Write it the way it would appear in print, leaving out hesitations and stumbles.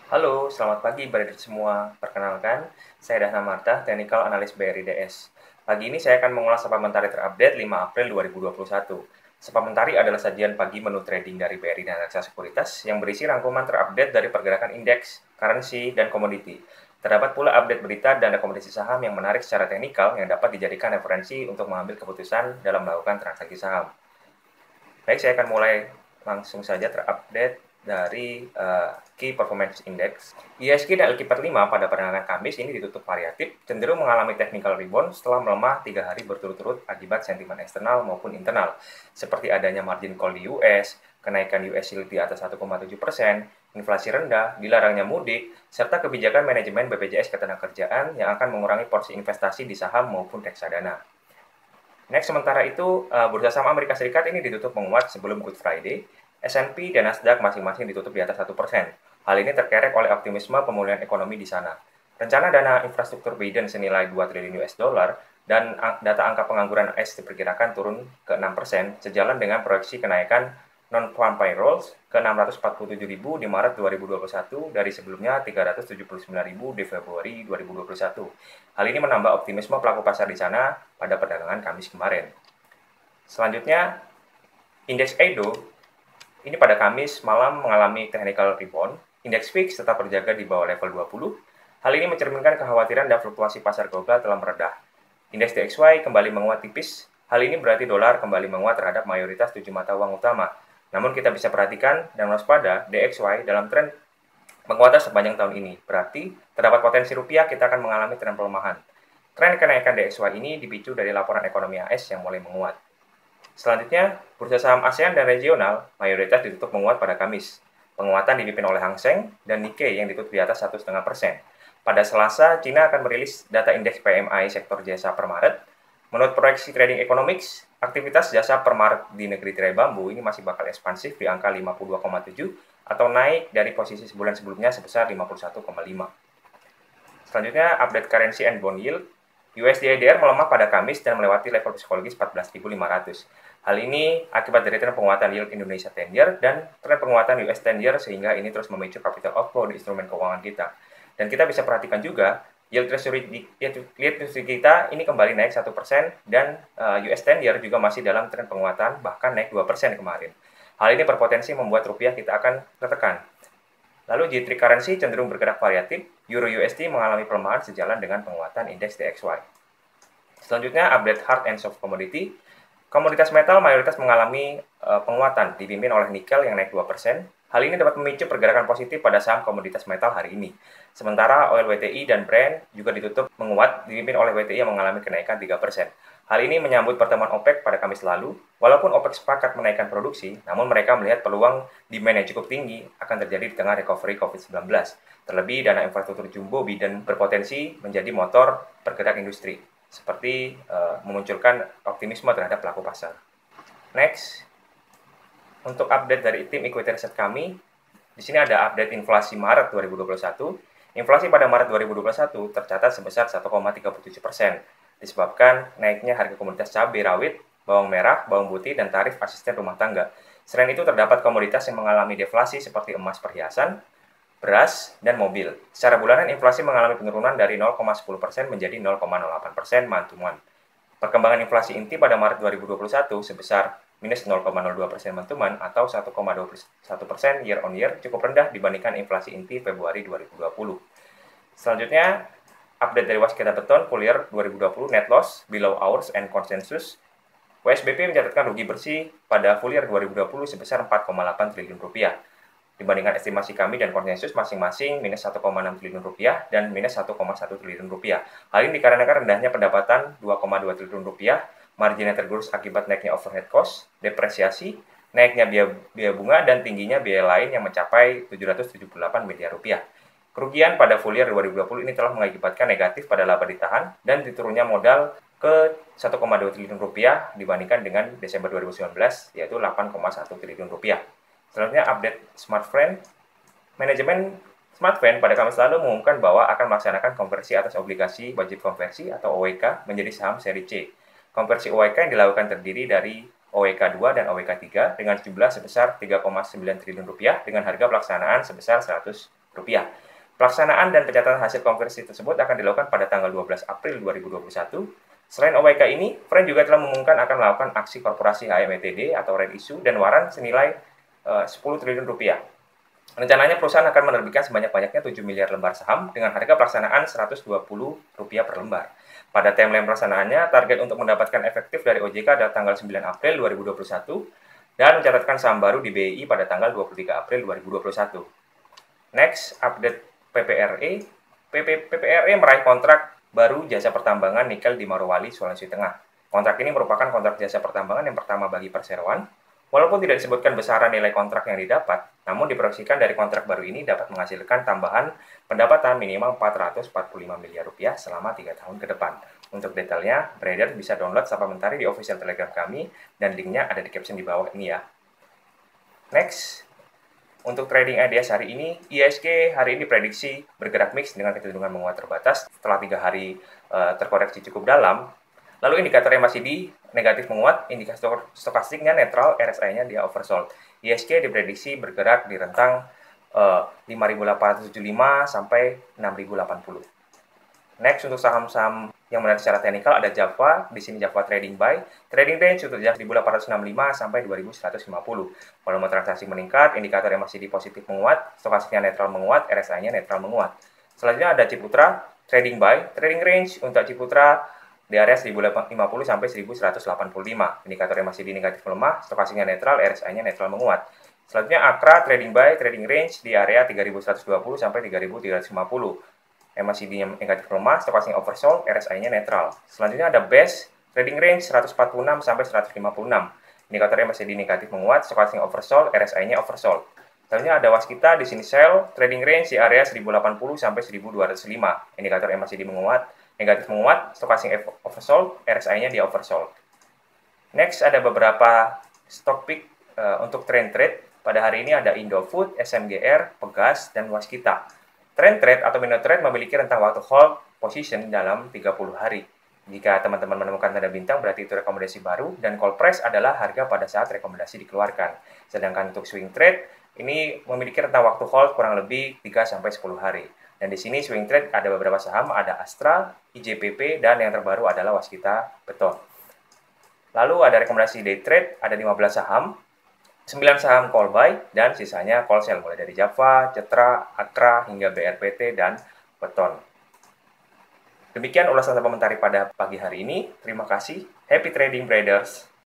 Halo, selamat pagi Bapak semua. Perkenalkan, saya Dahna Marta, Technical Analyst BRI DS. Pagi ini saya akan mengulas saham mentari terupdate 5 April 2021. Saham mentari adalah sajian pagi menu trading dari BRI dan Reksa Sekuritas yang berisi rangkuman terupdate dari pergerakan indeks, currency, dan komoditi. Terdapat pula update berita dan rekomendasi saham yang menarik secara teknikal yang dapat dijadikan referensi untuk mengambil keputusan dalam melakukan transaksi saham. Baik, saya akan mulai langsung saja terupdate dari Key Performance Index. ISG dan LQ45 pada perdagangan Kamis ini ditutup variatif, cenderung mengalami technical rebound setelah melemah 3 hari berturut-turut akibat sentimen eksternal maupun internal, seperti adanya margin call di US, kenaikan US yield di atas 1,7%, inflasi rendah, dilarangnya mudik, serta kebijakan manajemen BPJS Ketenagakerjaan yang akan mengurangi porsi investasi di saham maupun reksadana. Next, sementara itu, bursa saham Amerika Serikat ini ditutup menguat sebelum Good Friday. S&P dan Nasdaq masing-masing ditutup di atas 1%. Hal ini terkerek oleh optimisme pemulihan ekonomi di sana. Rencana dana infrastruktur Biden senilai 2 triliun US dollar dan data angka pengangguran AS diperkirakan turun ke 6%, sejalan dengan proyeksi kenaikan non-farm payrolls ke 647.000 di Maret 2021 dari sebelumnya 379.000 di Februari 2021. Hal ini menambah optimisme pelaku pasar di sana pada perdagangan Kamis kemarin. Selanjutnya, indeks Edo ini pada Kamis malam mengalami technical rebound. Indeks VIX tetap terjaga di bawah level 20. Hal ini mencerminkan kekhawatiran dan fluktuasi pasar global telah meredah. Indeks DXY kembali menguat tipis. Hal ini berarti dolar kembali menguat terhadap mayoritas 7 mata uang utama. Namun kita bisa perhatikan dan waspada DXY dalam tren menguat sepanjang tahun ini. Berarti terdapat potensi rupiah kita akan mengalami tren pelemahan. Tren kenaikan DXY ini dipicu dari laporan ekonomi AS yang mulai menguat. Selanjutnya, bursa saham ASEAN dan regional mayoritas ditutup menguat pada Kamis. Penguatan dipimpin oleh Hang Seng dan Nikkei yang ditutup di atas 1,5%. Pada Selasa, China akan merilis data indeks PMI sektor jasa per Maret. Menurut proyeksi Trading Economics, aktivitas jasa per Maret di negeri tirai bambu ini masih bakal ekspansif di angka 52,7 atau naik dari posisi sebulan sebelumnya sebesar 51,5. Selanjutnya, update currency and bond yield. USD/IDR melemah pada Kamis dan melewati level psikologis 14.500. Hal ini akibat dari tren penguatan yield Indonesia 10-year dan tren penguatan US 10-year sehingga ini terus memicu capital outflow di instrumen keuangan kita. Dan kita bisa perhatikan juga yield treasury kita ini kembali naik 1% dan US 10-year juga masih dalam tren penguatan bahkan naik 2% kemarin. Hal ini berpotensi membuat rupiah kita akan tertekan. Lalu G3 currency cenderung bergerak variatif, Euro USD mengalami pelemahan sejalan dengan penguatan indeks DXY. Selanjutnya update hard and soft commodity. Komoditas metal mayoritas mengalami penguatan dipimpin oleh nikel yang naik 2%. Hal ini dapat memicu pergerakan positif pada saham komoditas metal hari ini. Sementara oil WTI dan Brent juga ditutup menguat dipimpin oleh WTI yang mengalami kenaikan 3%. Hal ini menyambut pertemuan OPEC pada Kamis lalu. Walaupun OPEC sepakat menaikkan produksi, namun mereka melihat peluang demand yang cukup tinggi akan terjadi di tengah recovery COVID-19. Terlebih dana infrastruktur jumbo Biden berpotensi menjadi motor pergerak industri, seperti memunculkan optimisme terhadap pelaku pasar. Next, untuk update dari tim equity research kami, di sini ada update inflasi Maret 2021. Inflasi pada Maret 2021 tercatat sebesar 1,37%, disebabkan naiknya harga komoditas cabai rawit, bawang merah, bawang putih, dan tarif asisten rumah tangga. Selain itu, terdapat komoditas yang mengalami deflasi seperti emas perhiasan, beras, dan mobil. Secara bulanan, inflasi mengalami penurunan dari 0,10% menjadi 0,08% month-to-month. Perkembangan inflasi inti pada Maret 2021 sebesar minus 0,02% month-to-month atau 1,21% year-on-year cukup rendah dibandingkan inflasi inti Februari 2020. Selanjutnya, update dari Waskita Beton full year 2020 net loss below ours and consensus. WSBP mencatatkan rugi bersih pada full year 2020 sebesar 4,8 triliun rupiah. Dibandingkan estimasi kami dan konsensus masing-masing minus 1,6 triliun rupiah dan minus 1,1 triliun rupiah. Hal ini dikarenakan rendahnya pendapatan 2,2 triliun rupiah, margin yang tergerus akibat naiknya overhead cost, depresiasi, naiknya biaya bunga, dan tingginya biaya lain yang mencapai 778 miliar rupiah. Kerugian pada full year 2020 ini telah mengakibatkan negatif pada laba ditahan dan diturunnya modal ke 1,2 triliun rupiah dibandingkan dengan Desember 2019 yaitu 8,1 triliun rupiah. Selanjutnya update Smartfren. Manajemen Smartfren pada Kamis lalu mengumumkan bahwa akan melaksanakan konversi atas obligasi wajib konversi atau OWK menjadi saham seri C. Konversi OWK yang dilakukan terdiri dari OWK 2 dan OWK 3 dengan jumlah sebesar 3,9 triliun rupiah dengan harga pelaksanaan sebesar 100 rupiah. Pelaksanaan dan pencatatan hasil konversi tersebut akan dilakukan pada tanggal 12 April 2021. Selain OWK ini, Friend juga telah mengumumkan akan melakukan aksi korporasi HMETD atau red issue dan waran senilai 10 triliun rupiah. Rencananya perusahaan akan menerbitkan sebanyak-banyaknya 7 miliar lembar saham dengan harga pelaksanaan Rp120 per lembar. Pada timeline pelaksanaannya, target untuk mendapatkan efektif dari OJK adalah tanggal 9 April 2021 dan mencatatkan saham baru di BI pada tanggal 23 April 2021. Next, update PPRE. PPRE meraih kontrak baru jasa pertambangan nikel di Morowali, Sulawesi Tengah. Kontrak ini merupakan kontrak jasa pertambangan yang pertama bagi perseroan. Walaupun tidak disebutkan besaran nilai kontrak yang didapat, namun diproyeksikan dari kontrak baru ini dapat menghasilkan tambahan pendapatan minimal Rp445 miliar selama 3 tahun ke depan. Untuk detailnya, trader bisa download Sapa Mentari di official Telegram kami, dan linknya ada di caption di bawah ini ya. Next, untuk trading IDS hari ini, ISG hari ini diprediksi bergerak mix dengan kecenderungan menguat terbatas setelah 3 hari terkoreksi cukup dalam. Lalu indikatornya masih di negatif menguat, indikator stokastiknya netral, RSI-nya dia oversold. ISG diprediksi bergerak di rentang 5.875 sampai 6.080. Next, untuk saham-saham yang menarik secara teknikal ada Java, di sini Java Trading Buy. Trading range untuk 1.865 sampai 2.150. Volume transaksi meningkat, indikatornya masih di positif menguat, stokastiknya netral menguat, RSI-nya netral menguat. Selanjutnya ada Ciputra Trading Buy. Trading range untuk Ciputra di area 1050 sampai 1185. Indikatornya masih di negatif melemah, stokastiknya netral, RSI-nya netral menguat. Selanjutnya Akra Trading Buy, trading range di area 3120 sampai 3350. Masih di negatif melemah, stokastiknya oversold, RSI-nya netral. Selanjutnya ada BEST trading range 146 sampai 156. Indikatornya masih di negatif menguat, stokastiknya oversold, RSI-nya oversold. Selanjutnya ada Waskita di sini sell, trading range di area 1080 sampai 1205. Indikatornya masih di menguat, negatif menguat, stokastik oversold, RSI-nya di oversold. Next, ada beberapa stock pick untuk trend trade. Pada hari ini ada Indofood, SMGR, Pegas, dan Waskita. Trend trade atau minute trade memiliki rentang waktu hold position dalam 30 hari. Jika teman-teman menemukan tanda bintang, berarti itu rekomendasi baru, dan call price adalah harga pada saat rekomendasi dikeluarkan. Sedangkan untuk swing trade, ini memiliki rentang waktu hold kurang lebih 3-10 hari. Dan di sini swing trade ada beberapa saham, ada Astra, IJPP, dan yang terbaru adalah Waskita Beton. Lalu ada rekomendasi day trade, ada 15 saham, 9 saham call buy, dan sisanya call sell, mulai dari Java, Cetra, Akra, hingga BRPT, dan Beton. Demikian ulasan Sapa Mentari pada pagi hari ini. Terima kasih. Happy trading traders!